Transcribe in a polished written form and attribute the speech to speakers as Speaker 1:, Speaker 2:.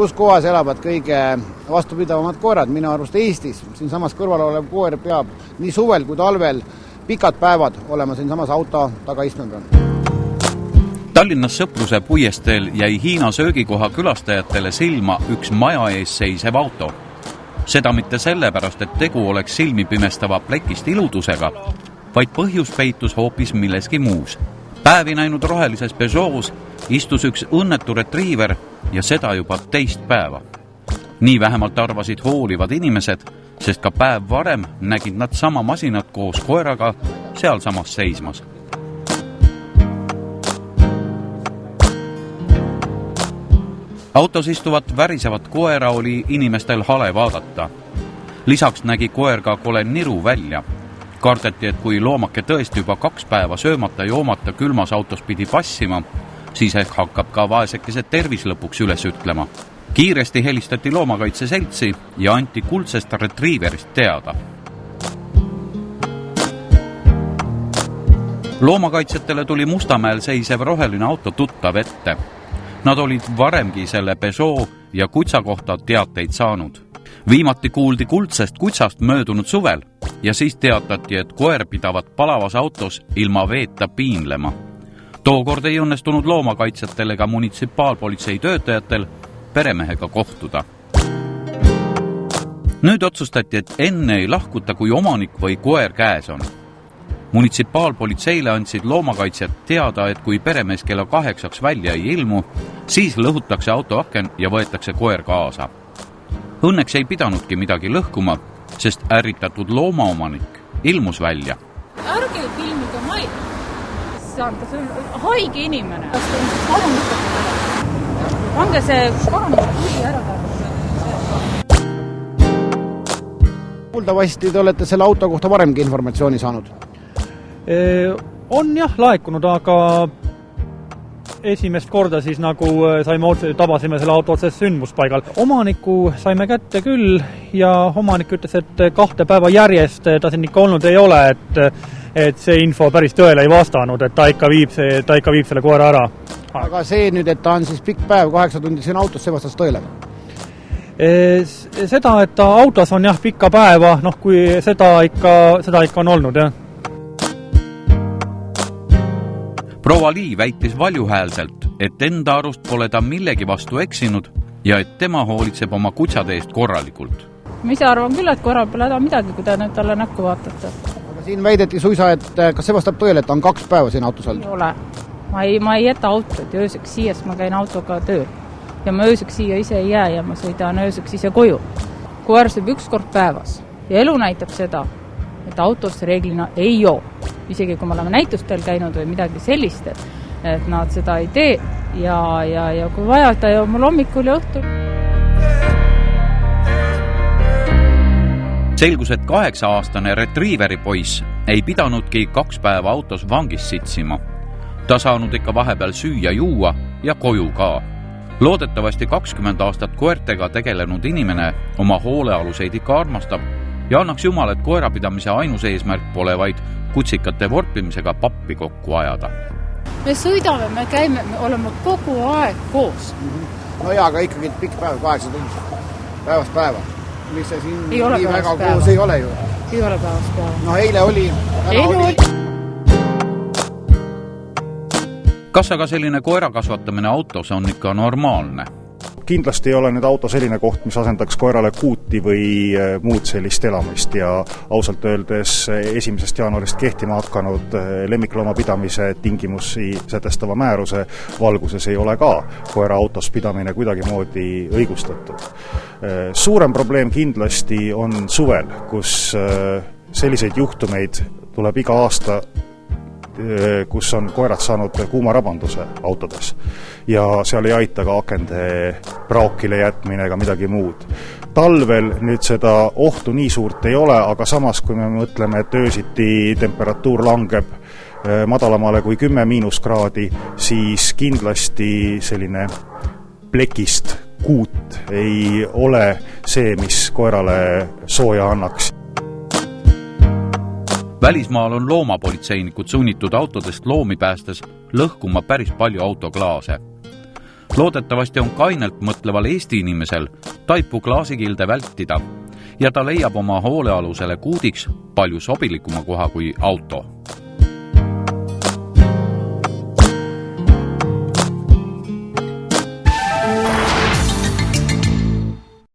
Speaker 1: Kus kohas elavad kõige vastupidavamad koerad, minu arust Eestis. Siin samas kõrval olev koer peab nii suvel kui talvel pikad päevad olema siin samas auto tagaistme peal.
Speaker 2: Tallinnas Sõpruse puiesteel jäi Hiina söögikoha külastajatele silma üks maja ees seisev auto. Seda mitte sellepärast, et tegu oleks silmi pimestava plekist iludusega, vaid põhjus peitus hoopis milleski muus. Päevi näinud rohelises Peugeots istus üks õnnetu retriiver ja seda juba teist päeva. Nii vähemalt arvasid hoolivad inimesed, sest ka päev varem nägid nad sama masinat koos koeraga sealsamas seismas. Autos istuvat värisevat koera oli inimestel hale vaadata. Lisaks nägi koer ka kole niru välja. Kardeti, et kui loomake tõesti juba 2 päeva söömata joomata külmas autos pidi passima, siis ehk hakkab ka vaesekese tervis lõpuks üles ütlema. Kiiresti helistati loomakaitse seltsi ja anti kuldsest retriiverist teada. Loomakaitsetele tuli Mustamäel seisev roheline auto tuttav ette. Nad olid varemgi selle Peugeot ja kutsa kohta teateid saanud. Viimati kuuldi kuldsest kutsast möödunud suvel ja siis teatati, et koer pidavat palavas autos ilma veeta piinlema. Tookord ei õnnestunud loomakaitsetel ega munitsipaalpolitsei töötajatel peremehega kohtuda. Nüüd otsustati, et enne ei lahkuta, kui omanik või koer käes on. Munitsipaalpolitseile andsid loomakaitset teada, et kui peremees kella 8 välja ei ilmu, siis lõhutakse auto aken ja võetakse koer kaasa. Õnneks ei pidanudki midagi lõhkuma, sest ärritatud loomaomanik ilmus välja.
Speaker 3: Ärge filmida, ma ei saan, kas on haige inimene. Pange see tuli ära taha.
Speaker 1: Kuuldavasti te olete selle auto kohta varemgi informatsiooni saanud?
Speaker 4: On jah laekunud, aga esimest korda siis nagu tabasime selle auto otsest sündmuspaigal. Omaniku saime kätte küll ja omanik ütles, et 2 päeva järjest ta siin ikka olnud ei ole, et see info päris tõele ei vastanud, et ta ikka viib selle koera ära.
Speaker 1: Aga see nüüd, et ta on siis pikk päev 8 tundi siin autos, see vastas tõele?
Speaker 4: Seda, et ta autos on jah pikka päeva, kui seda ikka on olnud, jah.
Speaker 2: Proua Lii väitis valjuhäälselt, et enda arust pole ta millegi vastu eksinud ja et tema hoolitseb oma kutsade eest korralikult.
Speaker 3: Ma ise arvan küll, et koeral pole häda midagi, kui ta nüüd talle näkku vaatate.
Speaker 1: Aga siin väideti suisa, et kas see vastab tõele, et ta on 2 päeva siin autos olnud?
Speaker 3: Ei ole. Ma ei jäta autot ja ööseks siia, ma käin autoga tööl. Ja ma ööseks siia ise ei jää ja ma sõidan ööseks ise koju. Koer sööb 1 kord päevas ja elu näitab seda, et autos reeglina ei joo. Isegi kui me oleme näitustel käinud või midagi sellist, et nad seda ei tee ja kui vaja, ta joob mul hommikul ja õhtul.
Speaker 2: Selgus, et 8-aastane retriiveri poiss ei pidanudki 2 päeva autos vangis sitsima. Ta saanud ikka vahepeal süüa juua ja koju ka. Loodetavasti 20 aastat koertega tegelenud inimene oma hoolealuseid ikka armastab ja annaks jumal, et koerapidamise ainus eesmärk pole vaid kutsikate vorpimisega pappi kokku ajada.
Speaker 3: Me sõidame, me käime, me oleme kogu aeg koos.
Speaker 1: No jaa, aga ikkagi pikk päev, 8 tundi, päevast päeva. Mis see siin
Speaker 3: ei ole
Speaker 1: nii väga
Speaker 3: päevast
Speaker 1: koos ei ole ju?
Speaker 3: Ei ole päevast päeva.
Speaker 1: No eile oli.
Speaker 2: Kas aga selline koera kasvatamine autos on ikka normaalne?
Speaker 5: Kindlasti ei ole nüüd auto selline koht, mis asendaks koerale kuuti või muud sellist elamist ja ausalt öeldes 1. jaanuarist kehtima hakanud lemmiklooma pidamise tingimusi sätestava määruse valguses ei ole ka koera autos pidamine kuidagimoodi õigustatud. Suurem probleem kindlasti on suvel, kus selliseid juhtumeid tuleb iga aasta, kus on koerad saanud kuumarabanduse autodes ja seal ei aita ka akende praokile jätmine ega midagi muud. Talvel nüüd seda ohtu nii suurt ei ole, aga samas kui me mõtleme, et öösiti temperatuur langeb madalamale kui 10 kraadi, siis kindlasti selline plekist kuut ei ole see, mis koerale sooja annaks.
Speaker 2: Välismaal on loomapolitseinikud sunnitud autodest loomi päästes lõhkuma päris palju autoklaase. Loodetavasti on kainelt mõtleval Eesti inimesel taipu klaasikilde vältida ja ta leiab oma hoolealusele kuudiks palju sobilikuma koha kui auto.